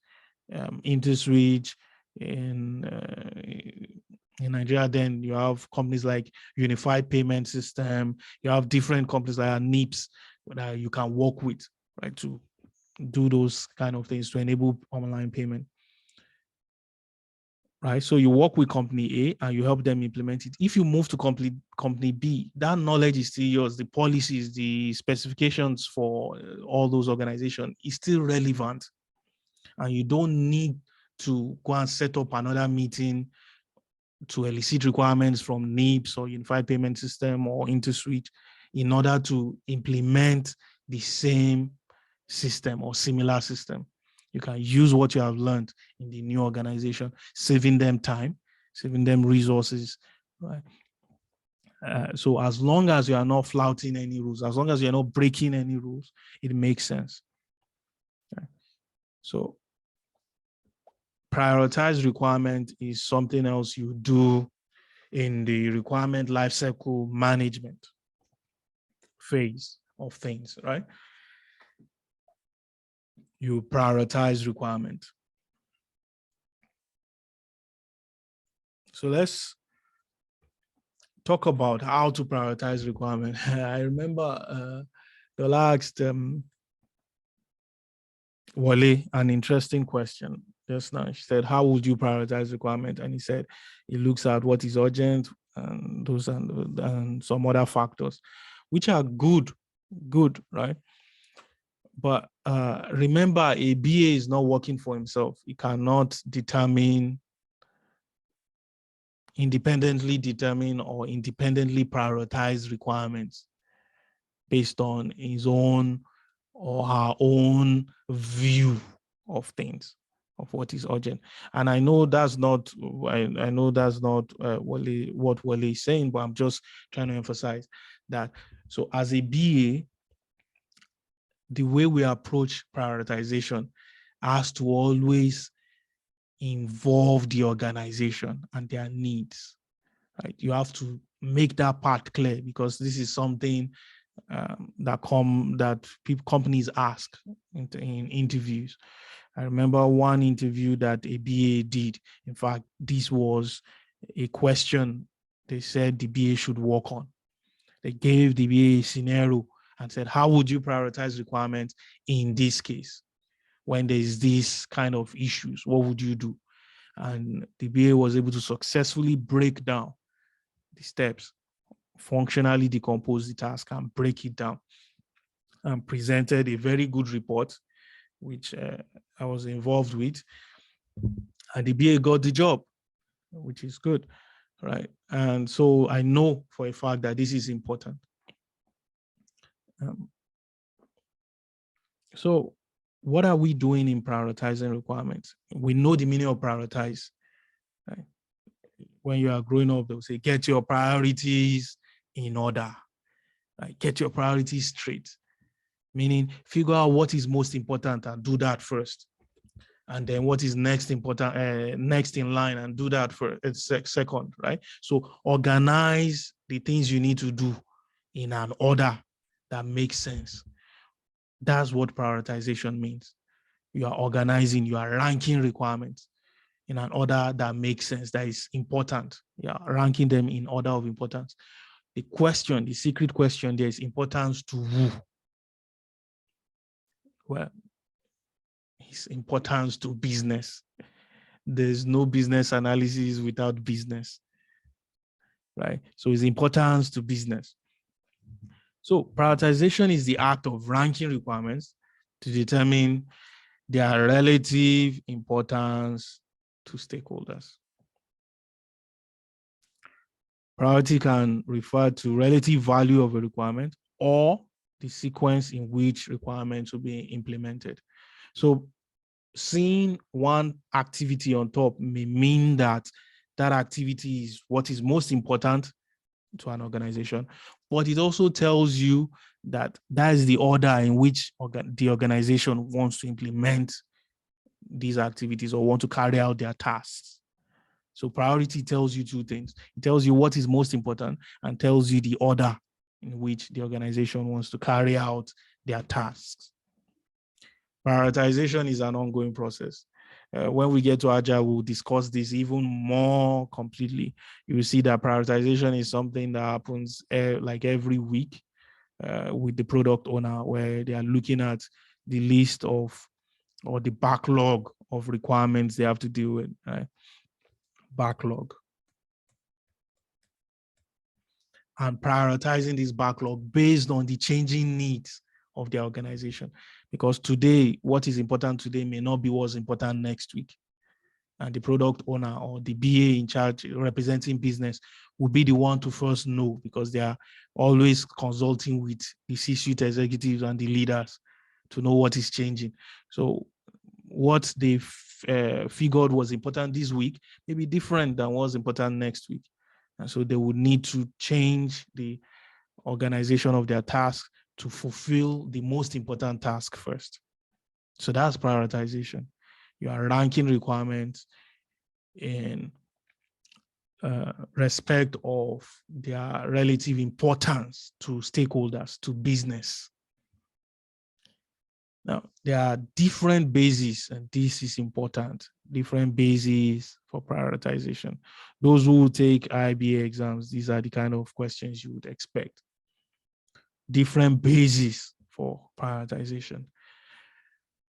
Speaker 1: InterSwitch in Nigeria. Then you have companies like Unified Payment System. You have different companies like NIPS that you can work with, right, to do those kind of things to enable online payment, right? So you work with company A and you help them implement it. If you move to company B, that knowledge is still yours. The policies, the specifications for all those organizations is still relevant, and you don't need to go and set up another meeting to elicit requirements from NIPS or Unified Payment System or InterSwitch in order to implement the same system or similar system. You can use what you have learned in the new organization, saving them time, saving them resources, right? So as long as you are not flouting any rules, as long as you're not breaking any rules, it makes sense. Okay. So prioritized requirement is something else you do in the requirement lifecycle management phase of things, right? You prioritize requirement. So let's talk about how to prioritize requirement. I remember Dola asked Wale an interesting question just now. She said, how would you prioritize requirement? And he said, he looks at what is urgent and those and some other factors, which are good, right? But remember, a BA is not working for himself. He cannot independently determine or independently prioritize requirements based on his own or her own view of things, of what is urgent. And I know that's not what Wale is saying, but I'm just trying to emphasize that. So as a BA, the way we approach prioritization has to always involve the organization and their needs, right? You have to make that part clear, because this is something that companies ask in interviews. I remember one interview that a BA did. In fact, this was a question they said the BA should work on. They gave the BA a scenario and said, how would you prioritize requirements in this case? When there's this kind of issues, what would you do? And the BA was able to successfully break down the steps, functionally decompose the task and break it down, and presented a very good report, which I was involved with. And the BA got the job, which is good, right? And so I know for a fact that this is important. So what are we doing in prioritizing requirements? We know the meaning of prioritize, right? When you are growing up, they'll say, get your priorities in order, right? Get your priorities straight, meaning figure out what is most important and do that first. And then what is next important, next in line, and do that for second, right? So organize the things you need to do in an order that makes sense. That's what prioritization means. You are organizing, you are ranking requirements in an order that makes sense, that is important. You are ranking them in order of importance. The secret question there is importance to who? Well, it's importance to business. There's no business analysis without business, right? So it's importance to business. So prioritization is the act of ranking requirements to determine their relative importance to stakeholders. Priority can refer to relative value of a requirement or the sequence in which requirements will be implemented. So seeing one activity on top may mean that that activity is what is most important to an organization, but it also tells you that that is the order in which the organization wants to implement these activities or want to carry out their tasks. So priority tells you two things. It tells you what is most important and tells you the order in which the organization wants to carry out their tasks. Prioritization is an ongoing process. When we get to Agile, we'll discuss this even more completely. You will see that prioritization is something that happens like every week with the product owner, where they are looking at the list of or the backlog of requirements they have to deal with, right? Backlog. And prioritizing this backlog based on the changing needs of the organization. Because today, what is important today may not be what's important next week. And the product owner or the BA in charge representing business will be the one to first know, because they are always consulting with the C-suite executives and the leaders to know what is changing. So what they figured was important this week may be different than what's important next week. And so they would need to change the organization of their task to fulfill the most important task first. So that's prioritization. You are ranking requirements in respect of their relative importance to stakeholders, to business. Now, there are different bases, and this is important, different bases for prioritization. Those who take IIBA exams, these are the kind of questions you would expect. Different bases for prioritization.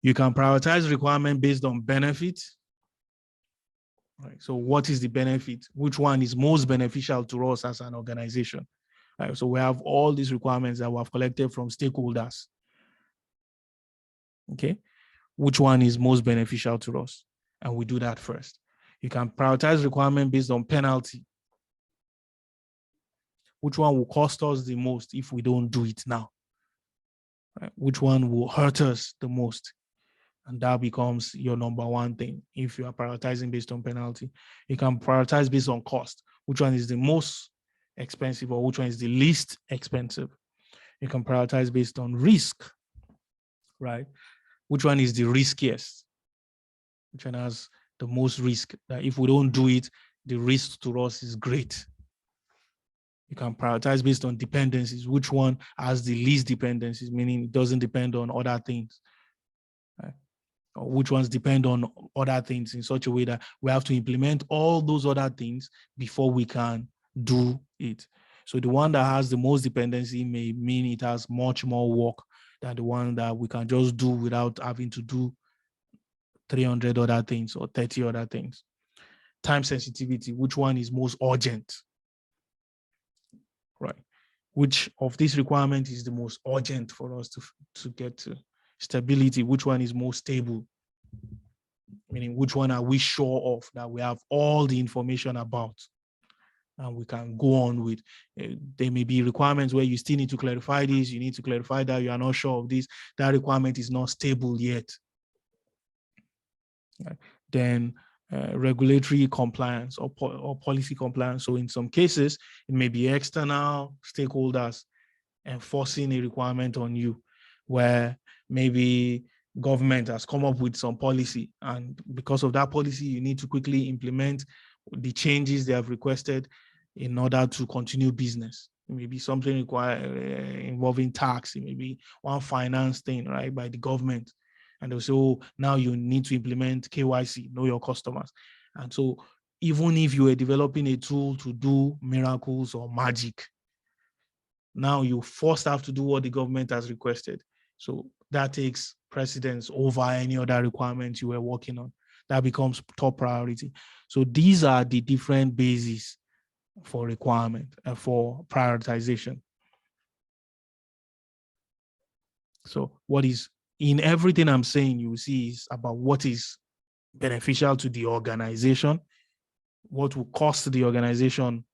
Speaker 1: You can prioritize requirement based on benefit. Right. So what is the benefit? Which one is most beneficial to us as an organization? Right. So we have all these requirements that we have collected from stakeholders. Okay. Which one is most beneficial to us? And we do that first. You can prioritize requirement based on penalty. Which one will cost us the most if we don't do it now? Right? Which one will hurt us the most? And that becomes your number one thing. If you are prioritizing based on penalty, you can prioritize based on cost. Which one is the most expensive or which one is the least expensive? You can prioritize based on risk, right? Which one is the riskiest? Which one has the most risk? That if we don't do it, the risk to us is great. You can prioritize based on dependencies. Which one has the least dependencies, meaning it doesn't depend on other things, right? Or which ones depend on other things in such a way that we have to implement all those other things before we can do it. So the one that has the most dependency may mean it has much more work than the one that we can just do without having to do 300 other things or 30 other things. Time sensitivity, which one is most urgent, right? Which of these requirements is the most urgent for us to get to? Stability, which one is most stable? Meaning, which one are we sure of that we have all the information about and we can go on with? There may be requirements where you still need to clarify this, you need to clarify that, you are not sure of this, that requirement is not stable yet. Right. Then regulatory compliance or policy compliance. So in some cases, it may be external stakeholders enforcing a requirement on you, where maybe government has come up with some policy, and because of that policy, you need to quickly implement the changes they have requested in order to continue business. It may be something involving tax, it may be one finance thing, right, by the government. And they'll say, oh, now you need to implement KYC, know your customers. And so even if you were developing a tool to do miracles or magic, now you first have to do what the government has requested. So that takes precedence over any other requirements you were working on. That becomes top priority. So these are the different bases for requirement and for prioritization. So what is in everything I'm saying, you will see is about what is beneficial to the organization, what will cost the organization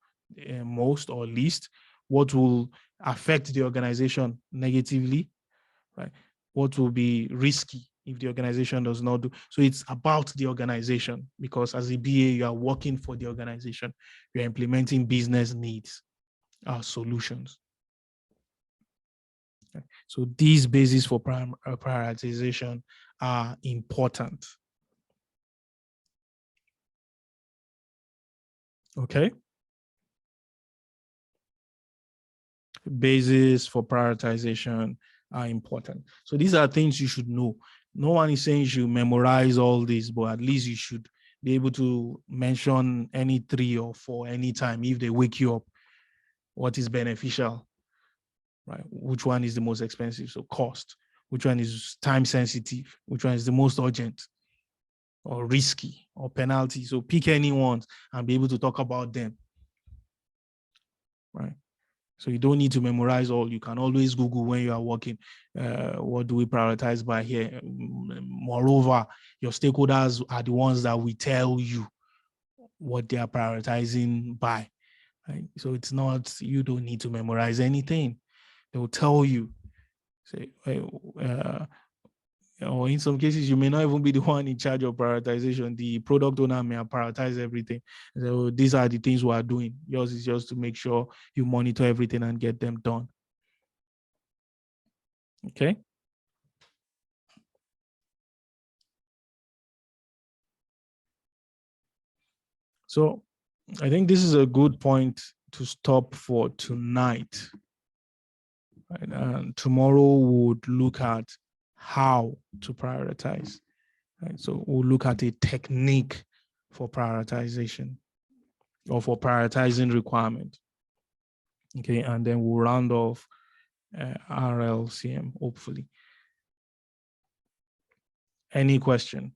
Speaker 1: most or least, what will affect the organization negatively, right? What will be risky if the organization does not do. So it's about the organization, because as a BA, you are working for the organization. You're implementing business needs, solutions. Okay. So these bases for prioritization are important. Okay. Bases for prioritization are important. So these are things you should know. No one is saying you should memorize all this, but at least you should be able to mention any 3 or 4 anytime if they wake you up. What is beneficial, right? Which one is the most expensive? So cost. Which one is time sensitive? Which one is the most urgent or risky or penalty? So pick any ones and be able to talk about them, right? So you don't need to memorize all. You can always Google when you are working. What do we prioritize by here? Moreover, your stakeholders are the ones that will tell you what they are prioritizing by. Right? So it's not, you don't need to memorize anything. They will tell you. Say, or in some cases, you may not even be the one in charge of prioritization. The product owner may prioritize everything. So these are the things we are doing. Yours is just to make sure you monitor everything and get them done. Okay. So I think this is a good point to stop for tonight. Right? And tomorrow we would look at how to prioritize. Right? So we'll look at a technique for prioritization or for prioritizing requirement. Okay, and then we'll round off RLCM, hopefully. Any question?